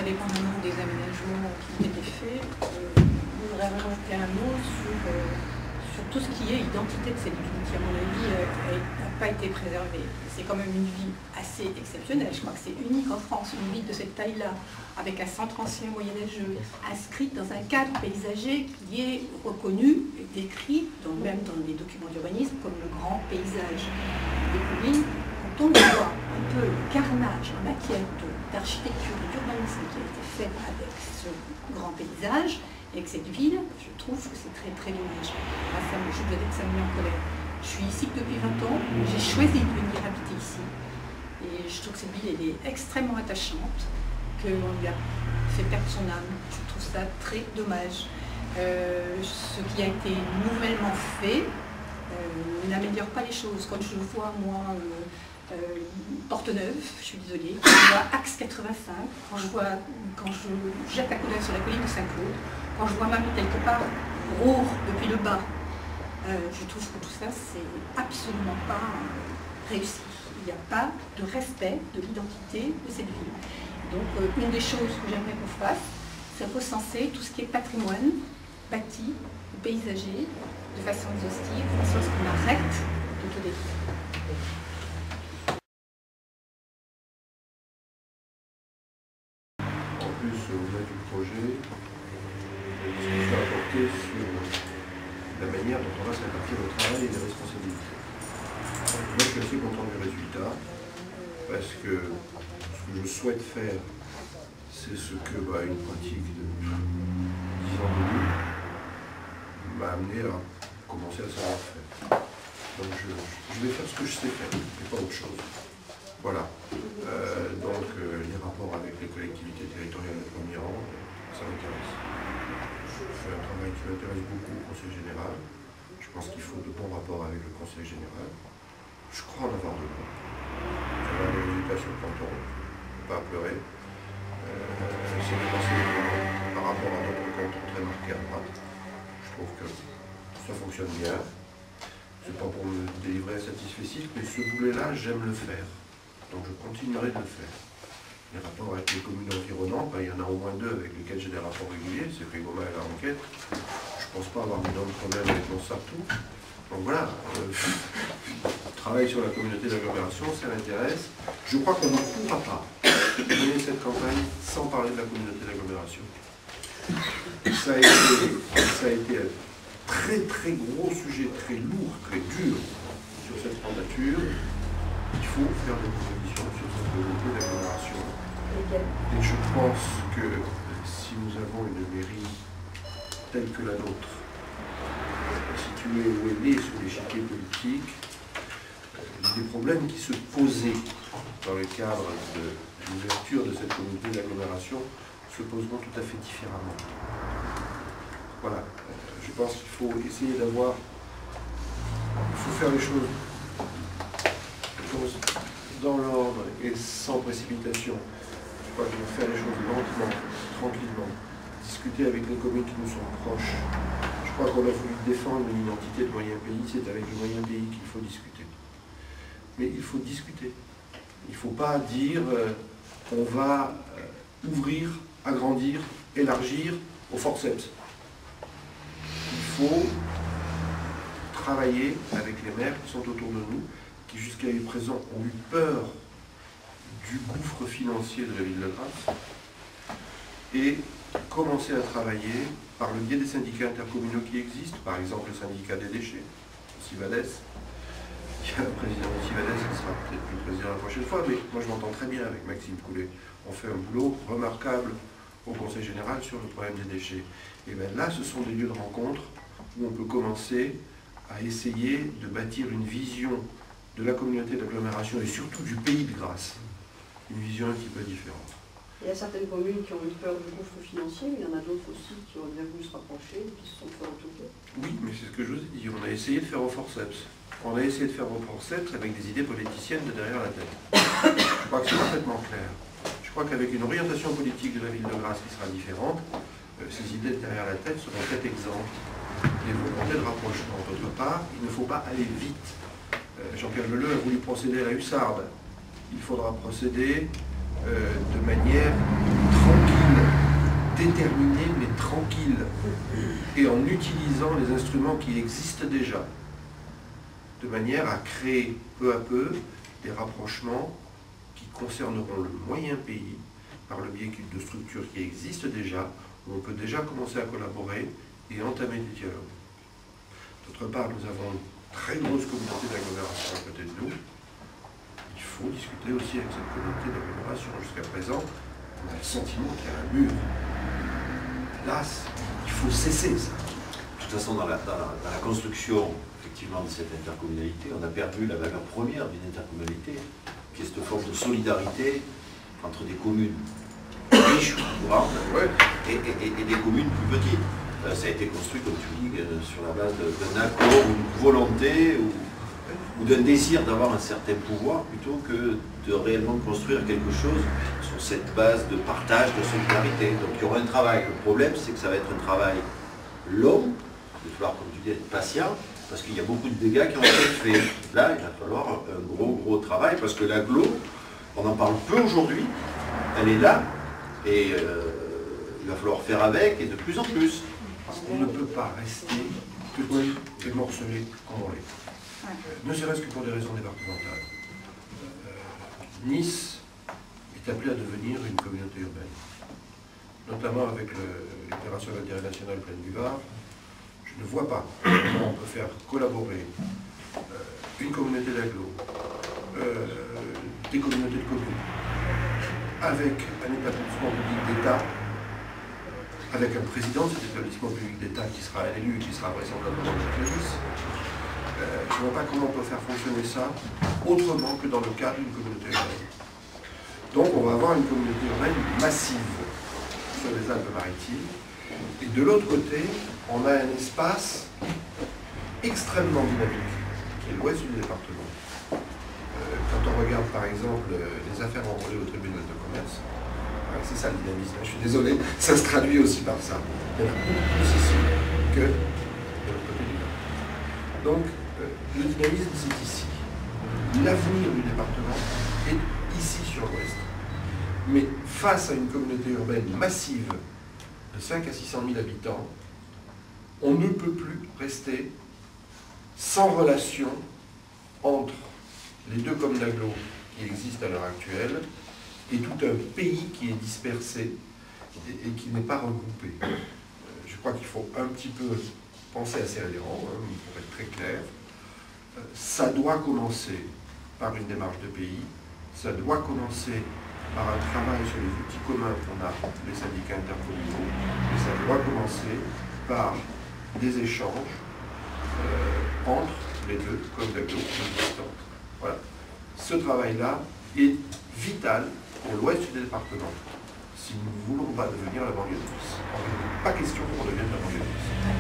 indépendamment des aménagements qui ont été faits, je voudrais rajouter un mot sur tout ce qui est identité de cette ville, qui à mon avis n'a pas été préservée. C'est quand même une ville assez exceptionnelle, je crois que c'est unique en France, une ville de cette taille-là, avec un centre ancien moyenâgeux, inscrite dans un cadre paysager qui est reconnu et décrit, même dans les documents d'urbanisme, comme le grand paysage des communes. Quand on voit un peu le carnage en matière d'architecture et d'urbanisme qui a été fait avec ce grand paysage, et avec cette ville, je trouve que c'est très très dommage. Je dois dire que ça me met en colère. Je suis ici depuis 20 ans, j'ai choisi de venir habiter ici. Et je trouve que cette ville elle est extrêmement attachante, qu'on lui a fait perdre son âme. Je trouve ça très dommage. Ce qui a été nouvellement fait n'améliore pas les choses. Quand je vois, moi, Porte-Neuve, je suis désolée, quand je vois Axe 85, quand je jette un coup d'œil sur la colline de Saint-Claude, quand je vois même quelque part Roure depuis le bas, je trouve que tout ça, c'est absolument pas réussi. Il n'y a pas de respect de l'identité de cette ville. Donc, une des choses que j'aimerais qu'on fasse, c'est recenser tout ce qui est patrimoine, bâti, paysager, de façon exhaustive, de façon à ce qu'on arrête de tout détruire. En plus, au-delà du projet, la discussion a porté sur la manière dont on va se répartir le travail et les responsabilités. Moi, je suis assez content du résultat, parce que ce que je souhaite faire, c'est ce que une pratique de 10 ans de vie m'a amené à commencer à savoir faire. Donc je vais faire ce que je sais faire, et pas autre chose. Voilà. Les rapports avec les collectivités territoriales de premier rang, ça m'intéresse. Je fais un travail qui m'intéresse beaucoup au Conseil général. Je pense qu'il faut de bons rapports avec le Conseil général. Je crois en avoir de bons. Ça va des résultats sur le canton, pas à pleurer. C'est dépensé par rapport à d'autres cantons très marqués à droite. Je trouve que ça fonctionne bien. C'est pas pour me délivrer un satisfecit, mais ce boulet-là, j'aime le faire. Donc je continuerai de le faire. Les rapports avec les communes environnantes, il y en a au moins 2 avec lesquels j'ai des rapports réguliers, c'est Frigoma et la Renquette. Je ne pense pas avoir d'énormes problèmes avec mon Sartou. Donc voilà, travail sur la communauté d'agglomération, ça m'intéresse. Je crois qu'on ne pourra pas mener cette campagne sans parler de la communauté d'agglomération. Ça a été un très très gros sujet, très lourd, très dur sur cette mandature. Il faut faire des propositions sur cette communauté d'agglomération. Et je pense que si nous avons une mairie telle que la nôtre, située où est née sous l'échiquier politique, des problèmes qui se posaient dans le cadre de l'ouverture de cette communauté d'agglomération se poseront tout à fait différemment. Voilà, je pense qu'il faut essayer d'avoir, il faut faire les choses dans l'ordre et sans précipitation. Je crois qu'il faut faire les choses lentement, tranquillement, discuter avec les communes qui nous sont proches. Je crois qu'on a voulu défendre une identité de moyen pays, c'est avec le moyen pays qu'il faut discuter. Mais il faut discuter. Il ne faut pas dire on va ouvrir, agrandir, élargir au forceps. Il faut travailler avec les maires qui sont autour de nous, qui jusqu'à présent ont eu peur du gouffre financier de la ville de Grasse, et commencer à travailler par le biais des syndicats intercommunaux qui existent, par exemple le syndicat des déchets, Civades. Il y a un président de Civades qui sera peut-être plus président la prochaine fois, mais moi je m'entends très bien avec Maxime Coulet. On fait un boulot remarquable au Conseil général sur le problème des déchets. Et bien là, ce sont des lieux de rencontre où on peut commencer à essayer de bâtir une vision de la communauté d'agglomération et surtout du pays de Grasse. Une vision un petit peu différente. Il y a certaines communes qui ont eu peur du gouffre financier, mais il y en a d'autres aussi qui ont bien voulu se rapprocher et qui se sont fait entourer. Oui, mais c'est ce que je vous ai dit. On a essayé de faire au forceps. On a essayé de faire au forceps avec des idées politiciennes de derrière la tête. Je crois que c'est parfaitement clair. Je crois qu'avec une orientation politique de la ville de Grasse qui sera différente, ces idées de derrière la tête seront peut-être exemptes des volontés de rapprochement. D'autre part, il ne faut pas aller vite. Jean-Pierre Leleu a voulu procéder à la hussarde. Il faudra procéder de manière tranquille. déterminé mais tranquille et en utilisant les instruments qui existent déjà, de manière à créer peu à peu des rapprochements qui concerneront le moyen pays par le biais de structures qui existent déjà, où on peut déjà commencer à collaborer et entamer des dialogues. D'autre part, nous avons une très grosse communauté d'agglomération à côté de nous. Il faut discuter aussi avec cette communauté d'agglomération. Jusqu'à présent, on a le sentiment qu'il y a un mur. Là, il faut cesser ça. De toute façon, dans la construction effectivement de cette intercommunalité, on a perdu la valeur première d'une intercommunalité, qui est cette forme de solidarité entre des communes riches ou grandes et des communes plus petites. Ça a été construit, comme tu dis, sur la base d'un accord ou d'une volonté ou d'un désir d'avoir un certain pouvoir, plutôt que de réellement construire quelque chose sur cette base de partage, de solidarité. Donc il y aura un travail. Le problème, c'est que ça va être un travail long. Il va falloir, comme tu dis, être patient, parce qu'il y a beaucoup de dégâts qui ont été faits. Là, il va falloir un gros travail, parce que l'agglo, on en parle peu aujourd'hui, elle est là, et il va falloir faire avec, et de plus en plus. On ne peut pas rester petit et morcelé comme on l'est. Ne serait-ce que pour des raisons départementales. Nice est appelée à devenir une communauté urbaine, notamment avec l'opération d'intérêt national Plaine du Var. Je ne vois pas comment on peut faire collaborer une communauté d'agglo, des communautés de communes, avec un établissement public d'État, avec un président de cet établissement public d'État qui sera élu et qui sera vraisemblablement de Nice. Je ne vois pas comment on peut faire fonctionner ça autrement que dans le cadre d'une communauté urbaine. Donc on va avoir une communauté urbaine massive sur les Alpes-Maritimes. Et de l'autre côté, on a un espace extrêmement dynamique, qui est l'ouest du département. Quand on regarde par exemple les affaires enrôlées au tribunal de commerce, c'est ça le dynamisme, je suis désolé, ça se traduit aussi par ça. Il y en a beaucoup plus ici que de l'autre côté du Nord. Donc, le dynamisme, c'est ici. L'avenir du département est ici sur l'ouest. Mais face à une communauté urbaine massive de 5 à 600 000 habitants, on ne peut plus rester sans relation entre les deux communes d'agglo qui existent à l'heure actuelle et tout un pays qui est dispersé et qui n'est pas regroupé. Je crois qu'il faut un petit peu penser à serrer les rangs, pour être très clair. Ça doit commencer par une démarche de pays, ça doit commencer par un travail sur les outils communs qu'on a, les syndicats intercommunaux, et ça doit commencer par des échanges entre les deux communes d'agglo existantes. Voilà. Ce travail-là est vital pour l'ouest du département, si nous ne voulons pas devenir la banlieue de Nice. Pas question qu'on devienne la banlieue de Nice.